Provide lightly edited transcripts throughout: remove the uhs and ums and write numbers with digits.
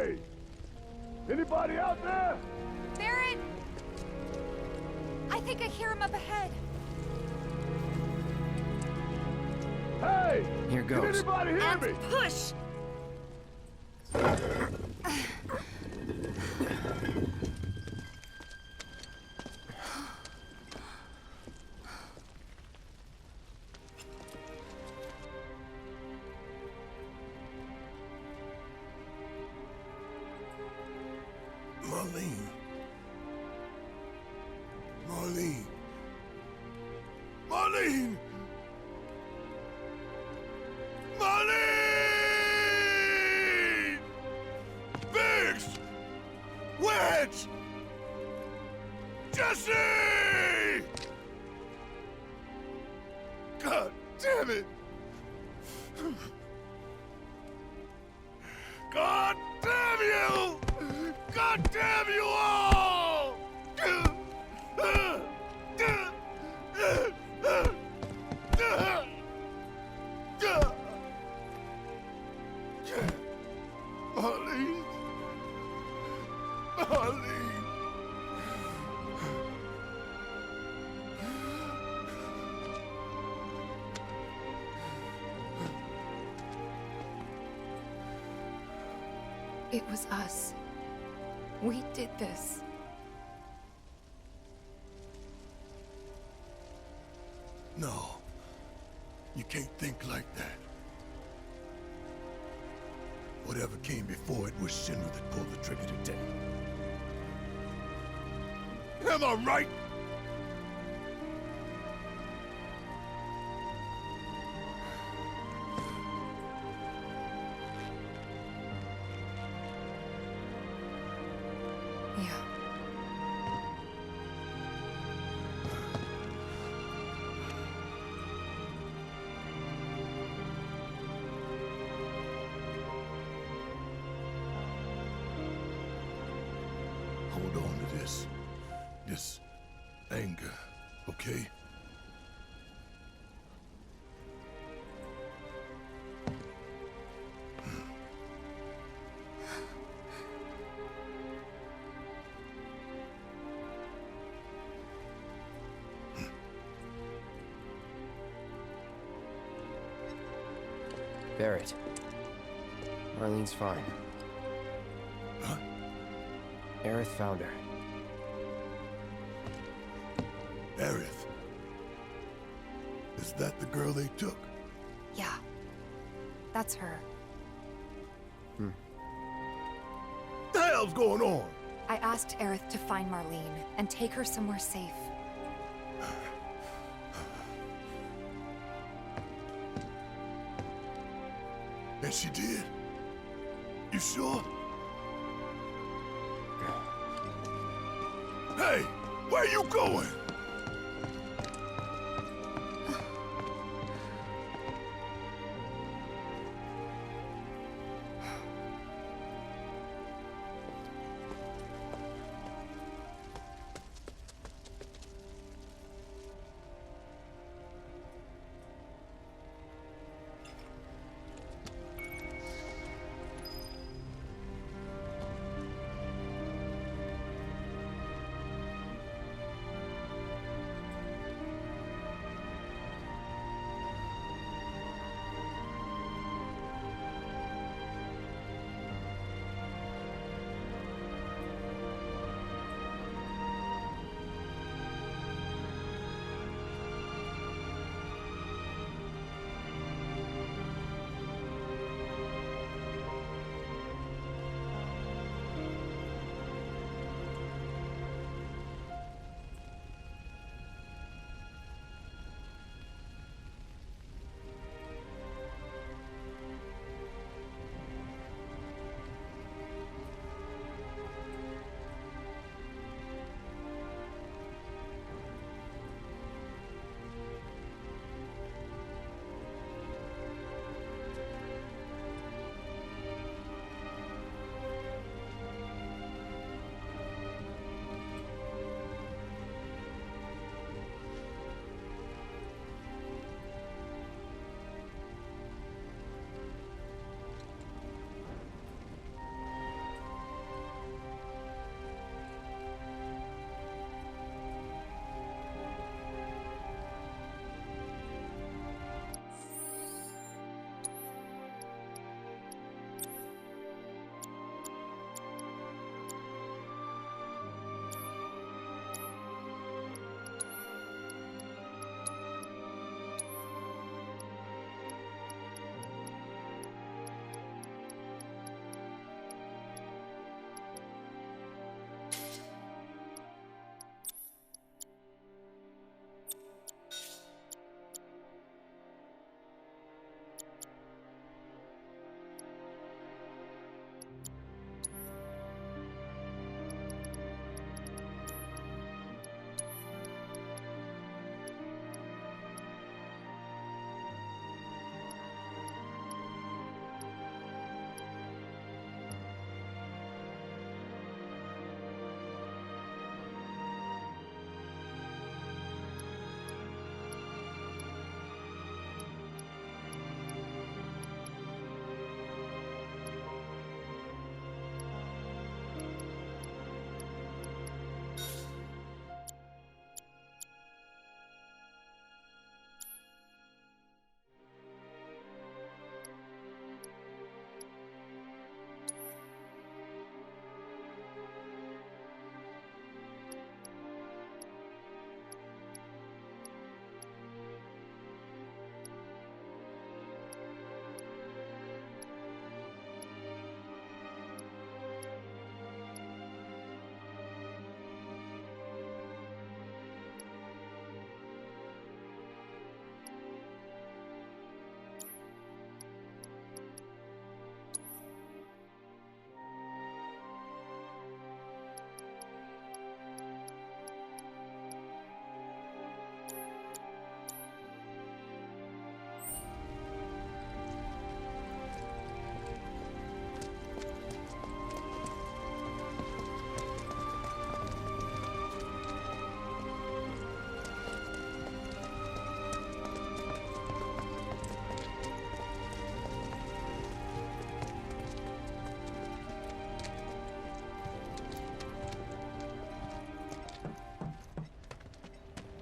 Hey! Anybody out there? Barret! I think I hear him up ahead. Hey! Here Can goes. anybody hear And me? push! Marlene. Marlene. Marlene! Marlene! Biggs! Wedge! Jesse! God damn it! God damn you! God damn you all! Marlene. Marlene. It was us. We did this. No. You can't think like that. Whatever came before it was Shinra that pulled the trigger today. Am I right? Yeah. Hold on to this anger, okay? Barret. Marlene's fine. Huh? Aerith found her. Aerith. Is that the girl they took? Yeah. That's her. What the hell's going on? I asked Aerith to find Marlene and take her somewhere safe. And she did? You sure? Hey, where you going?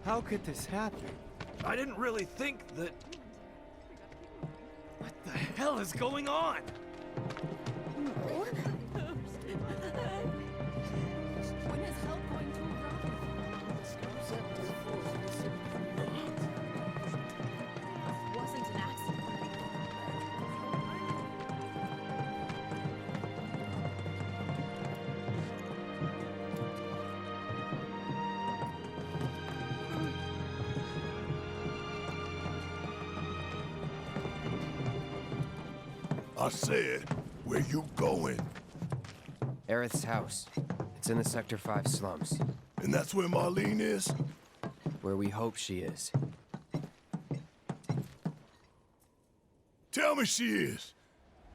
How could this happen? I didn't really think that... What the hell is going on? When is help going to arrive? Wasn't an accident. I said, where you going? Aerith's house. It's in the Sector 5 slums, And that's where Marlene is? where we hope she is. Tell me she is.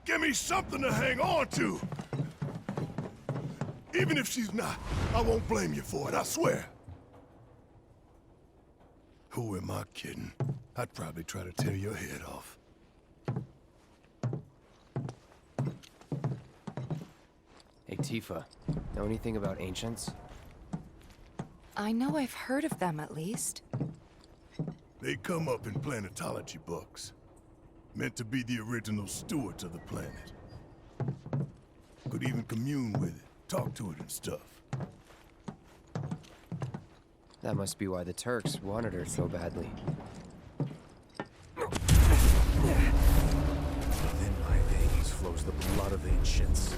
Give me something to hang on to. Even if she's not, I won't blame you for it, I swear. Who am I kidding? I'd probably try to tear your head off. Hey, Tifa, know anything about ancients? I know I've heard of them at least. They come up in planetology books. Meant to be the original stewards of the planet. Could even commune with it, talk to it and stuff. That must be why the Turks wanted her so badly. Within my veins flows the blood of ancients.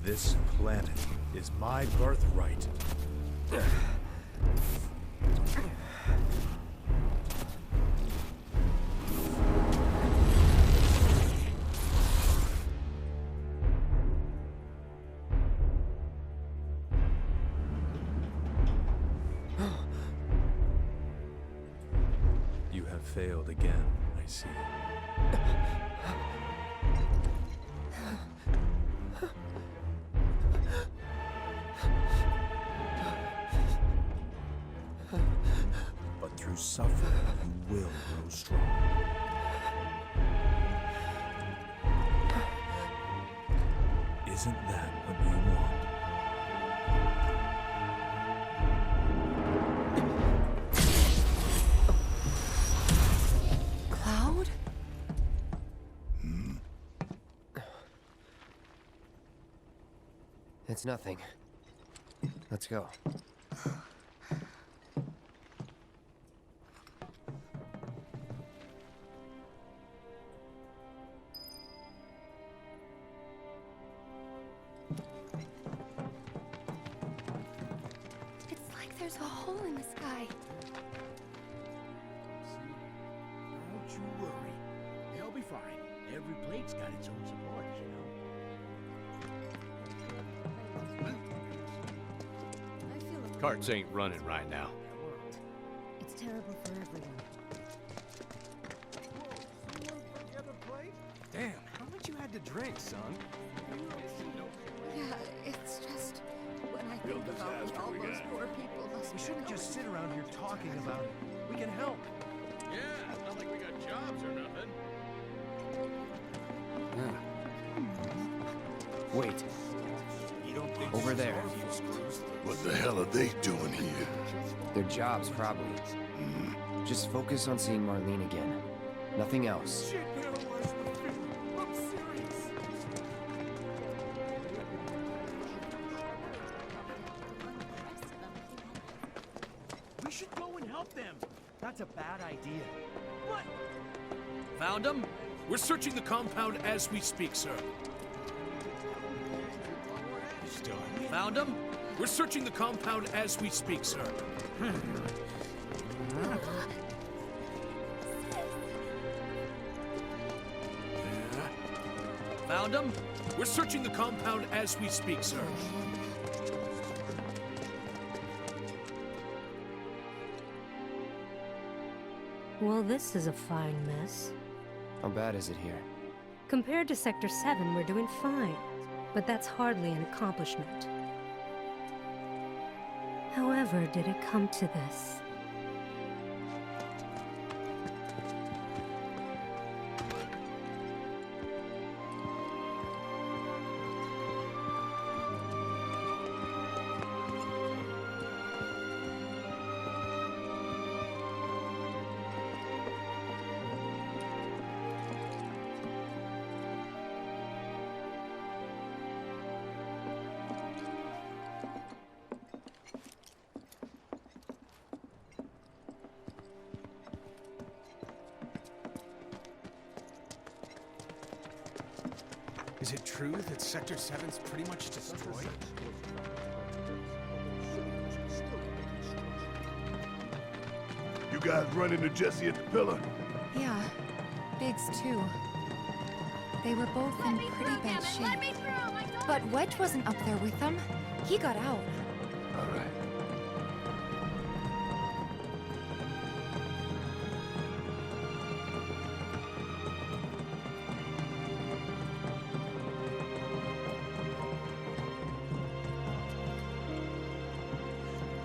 This planet is my birthright. You have failed again, I see. But through suffering, you will grow strong. Isn't that what you want? Cloud? It's nothing. Let's go. It's like there's a hole in the sky. Don't you worry. They'll be fine. Every plate's got its own supports, you know. I feel a Carts ain't running right now. It's terrible for everyone. Damn, how much you had to drink, son? Yeah, it's just when I think about what all those poor people must We be shouldn't just sit around here talking about it. We can help. Yeah, it's not like we got jobs or nothing. Wait, You don't think over there. What the hell are they doing here? Their jobs, probably. Just focus on seeing Marlene again. Nothing else. I'm serious. We should go and help them. That's a bad idea. What? Found them? We're searching the compound as we speak, sir. Found them? We're searching the compound as we speak, sir. Found them? We're searching the compound as we speak, sir. Well, this is a fine mess. How bad is it here? Compared to Sector 7, we're doing fine. But that's hardly an accomplishment. However, did it come to this? Is it true that Sector 7's pretty much destroyed? You guys run into Jesse at the pillar? Yeah. Biggs, too. They were both in pretty bad shape. But Wedge wasn't up there with them. He got out. All right.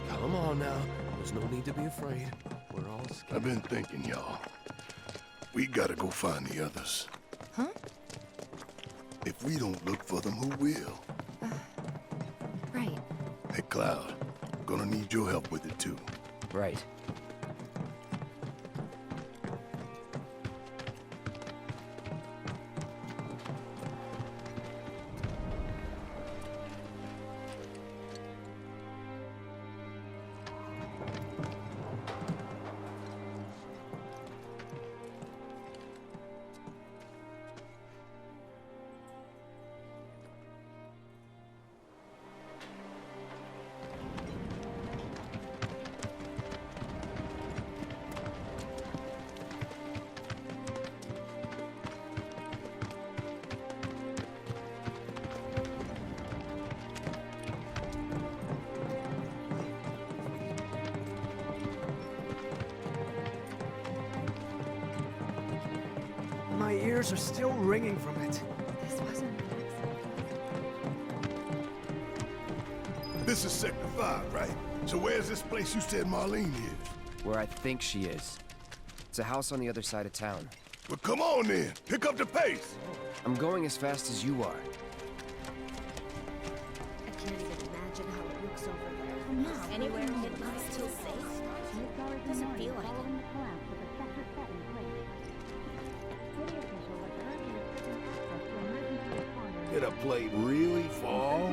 Come on now. There's no need to be afraid. We're all scared. I've been thinking, y'all. We gotta go find the others. Huh? If we don't look for them, who will? Right. Hey, Cloud. Gonna need your help with it, too. Right. My ears are still ringing from it. This wasn't... This is Sector 5, right? So where's this place you said Marlene is? Where I think she is. It's a house on the other side of town. Well, come on then. Pick up the pace. I'm going as fast as you are. I can't even imagine how it looks over there. Anywhere in Midnight still safe? Doesn't feel like it. Did a plate really fall?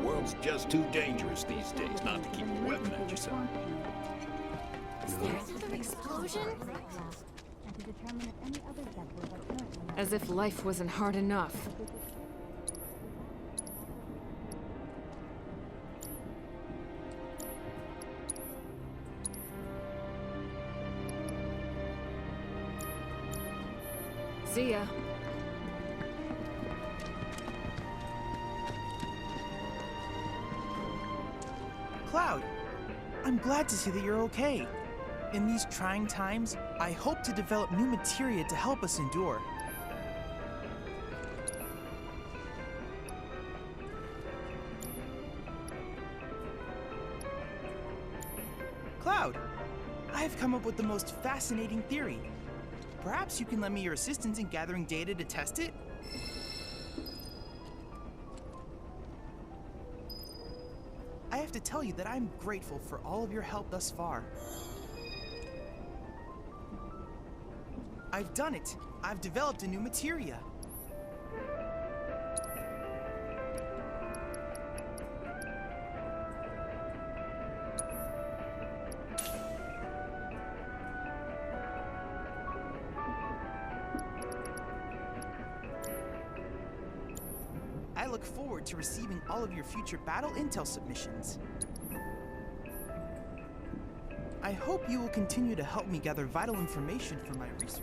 World's just too dangerous these days not to keep a weapon at your side. Is there another explosion? As if life wasn't hard enough. See ya. Cloud, I'm glad to see that you're okay. In these trying times, I hope to develop new materia to help us endure. Cloud, I have come up with the most fascinating theory. Perhaps you can lend me your assistance in gathering data to test it? I have to tell you that I'm grateful for all of your help thus far. I've done it. I've developed a new materia. I look forward to receiving all of your future battle intel submissions. I hope you will continue to help me gather vital information for my research.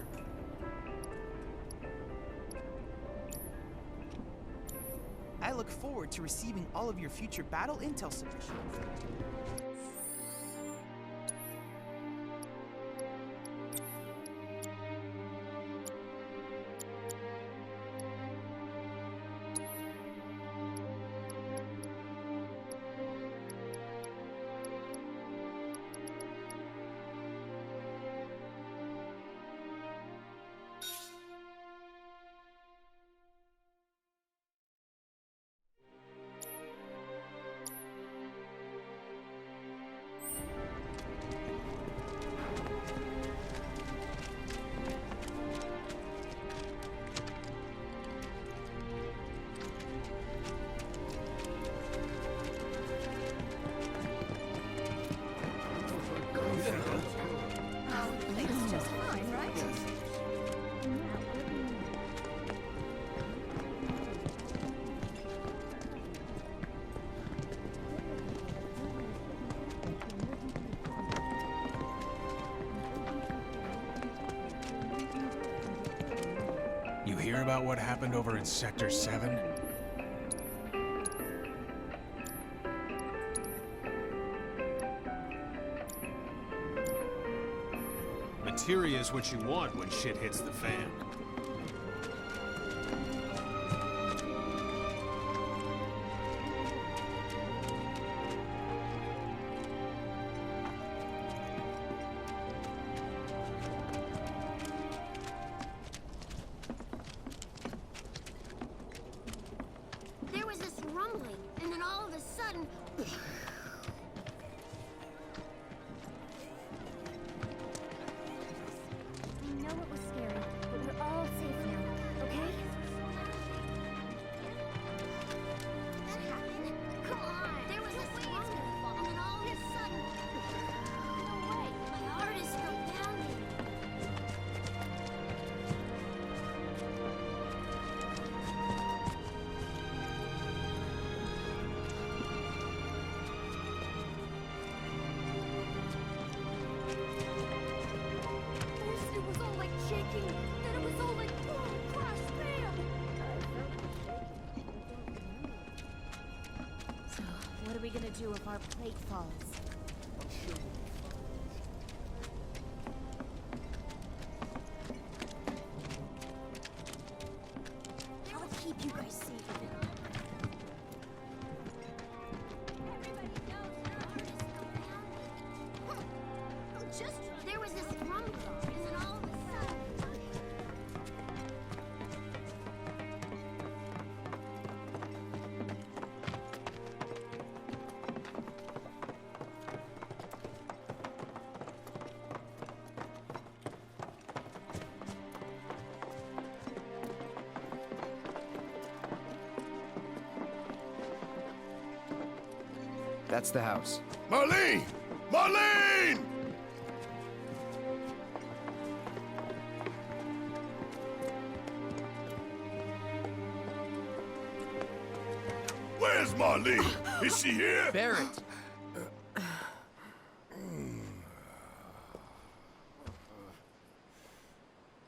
I look forward to receiving all of your future battle intel submissions. hear about what happened over in Sector 7? Materia's what you want when shit hits the fan. There was this rumbling, and then all of a sudden... I know it was scary, but we're all safe now, okay? That happened. Come on! There was this rumbling, and then all of a sudden... No way! My heart is still pounding. First it was all like shaking, then it was all like boom, crash, bam! So, what are we gonna do if our plate falls? I'll keep you guys safe. There was this rumbling, and then all of a sudden... That's the house. Marlene! Marlene! Where's Marlene? Is she here? Barrett!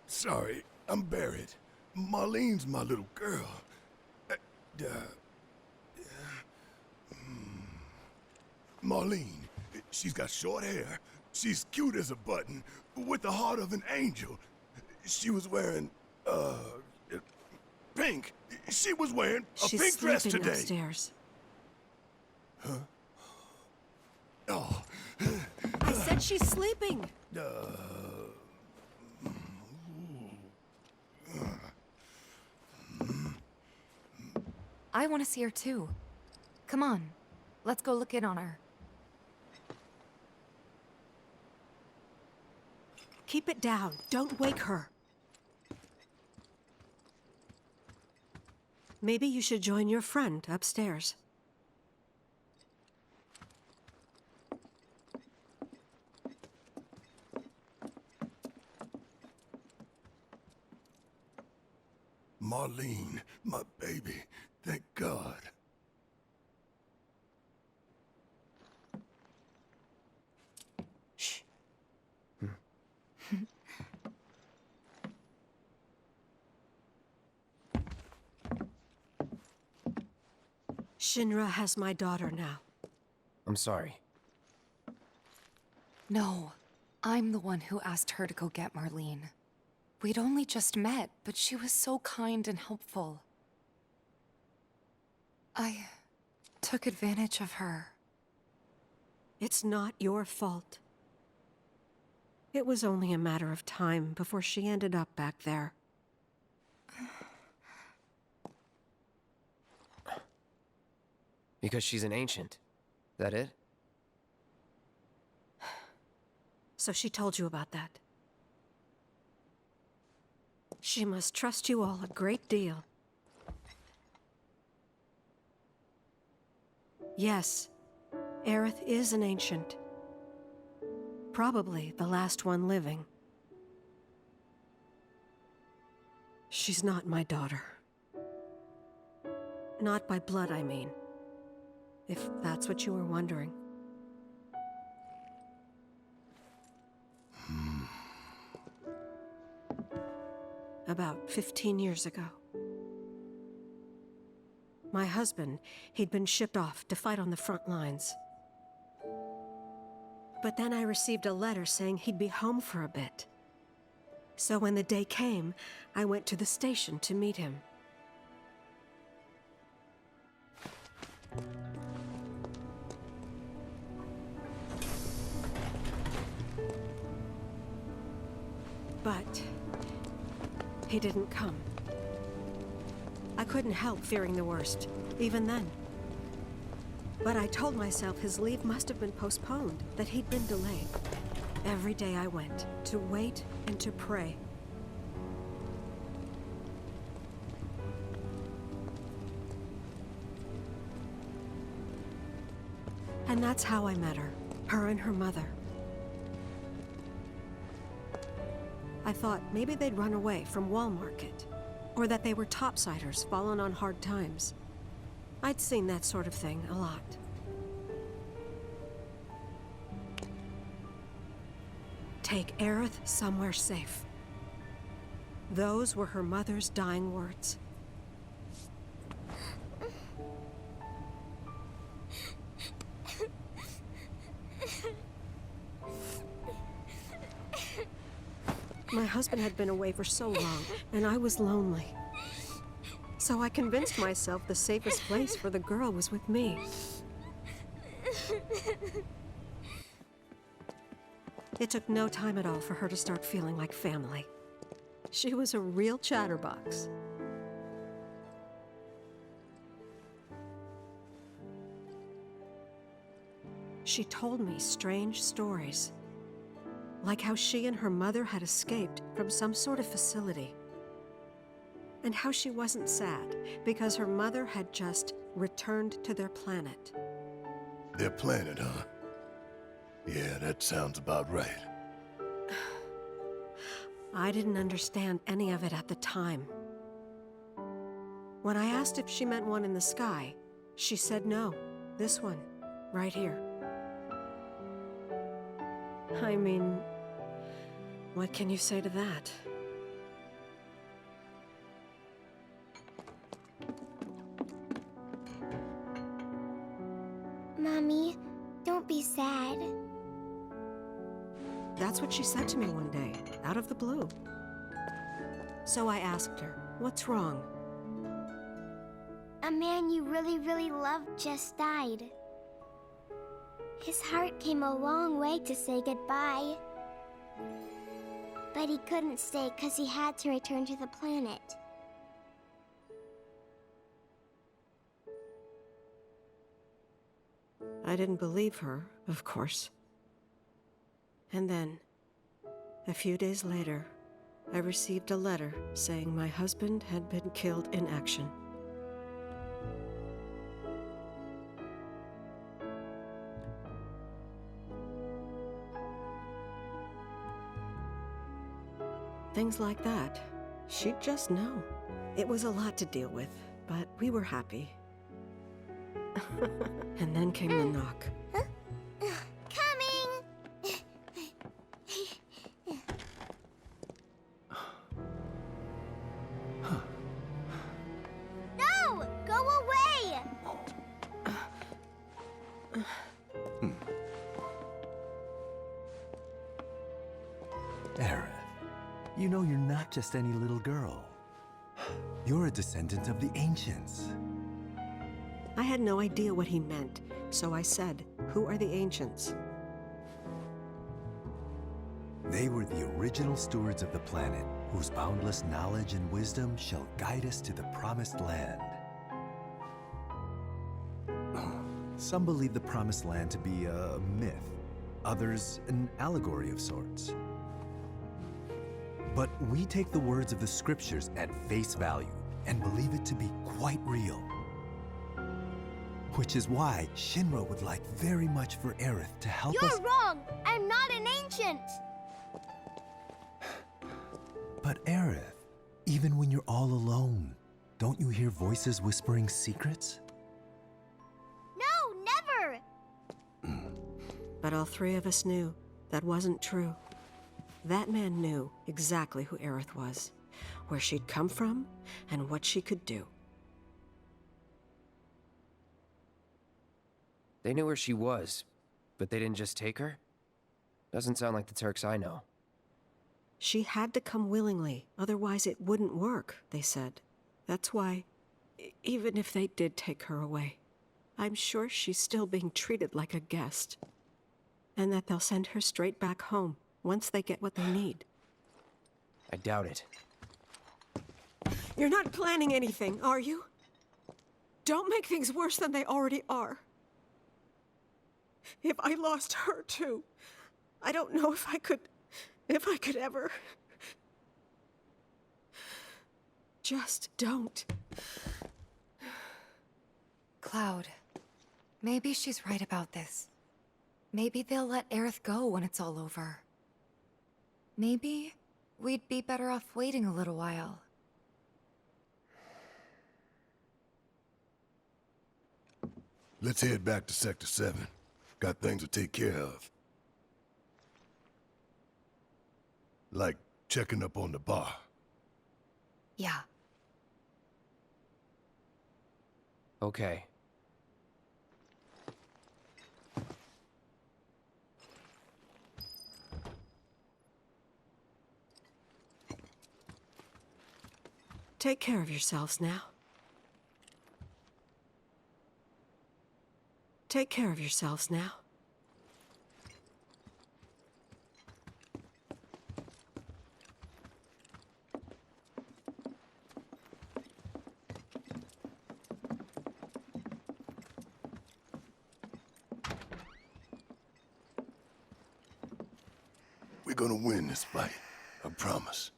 Sorry, I'm Barrett. Marlene's my little girl. Marlene, she's got short hair. She's cute as a button, with the heart of an angel. She was wearing, pink. She was wearing a pink dress today. Upstairs. Oh, I said she's sleeping. I want to see her too. Come on, let's go look in on her. Keep it down. Don't wake her. Maybe you should join your friend upstairs. Marlene, my baby. Thank God. Shh. Shinra has my daughter now. I'm sorry. No, I'm the one who asked her to go get Marlene. We'd only just met, but she was so kind and helpful. I took advantage of her. It's not your fault. It was only a matter of time before she ended up back there. Because she's an ancient. That it? So she told you about that. She must trust you all a great deal. Yes, Aerith is an ancient. Probably the last one living. She's not my daughter. Not by blood, I mean. If that's what you were wondering. about 15 years ago. My husband, he'd been shipped off to fight on the front lines. But then I received a letter saying he'd be home for a bit. So when the day came, I went to the station to meet him. But he didn't come. I couldn't help fearing the worst, even then. But I told myself his leave must have been postponed, that he'd been delayed. Every day I went, to wait and to pray. And that's how I met her and her mother. I thought maybe they'd run away from Wall Market, or that they were topsiders fallen on hard times. I'd seen that sort of thing a lot. Take Aerith somewhere safe. Those were her mother's dying words. My husband had been away for so long, and I was lonely. So I convinced myself the safest place for the girl was with me. It took no time at all for her to start feeling like family. She was a real chatterbox. She told me strange stories, like how she and her mother had escaped from some sort of facility, and how she wasn't sad because her mother had just returned to their planet. Their planet, huh? Yeah, that sounds about right. I didn't understand any of it at the time. When I asked if she meant one in the sky, she said no, this one, right here. I mean, what can you say to that? Mommy, don't be sad. That's what she said to me one day, out of the blue. So I asked her, what's wrong? A man you really, really loved just died. His heart came a long way to say goodbye. But he couldn't stay because he had to return to the planet. I didn't believe her, of course. And then, a few days later, I received a letter saying my husband had been killed in action. Things like that. She'd just know. It was a lot to deal with, but we were happy. And then came the knock. Coming! No! Go away! Aerith, you know you're not just any little girl. You're a descendant of the Ancients. I had no idea what he meant, so I said, "Who are the Ancients?" They were the original stewards of the planet, whose boundless knowledge and wisdom shall guide us to the Promised Land. Some believe the Promised Land to be a myth, others an allegory of sorts. But we take the words of the scriptures at face value and believe it to be quite real. Which is why Shinra would like very much for Aerith to help us— You're wrong! I'm not an ancient! But Aerith, even when you're all alone, don't you hear voices whispering secrets? No, never! But all three of us knew that wasn't true. That man knew exactly who Aerith was. where she'd come from, and what she could do. They knew where she was, but they didn't just take her? Doesn't sound like the Turks I know. She had to come willingly, otherwise it wouldn't work, they said. That's why, even if they did take her away, I'm sure she's still being treated like a guest. And that they'll send her straight back home, once they get what they need. I doubt it. You're not planning anything, are you? Don't make things worse than they already are. If I lost her too, I don't know if I could ever. Just don't. Cloud, maybe she's right about this. Maybe they'll let Aerith go when it's all over. Maybe we'd be better off waiting a little while. Let's head back to Sector 7. Got things to take care of. Like checking up on the bar. Yeah. Okay. Take care of yourselves now. Take care of yourselves now. We're gonna win this fight. I promise.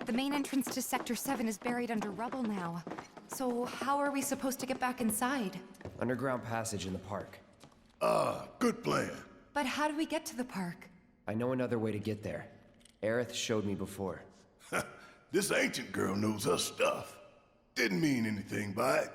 The main entrance to Sector 7 is buried under rubble now. So how are we supposed to get back inside? Underground passage in the park. Ah, good plan. But how do we get to the park? I know another way to get there. Aerith showed me before. This ancient girl knows her stuff. Didn't mean anything by it.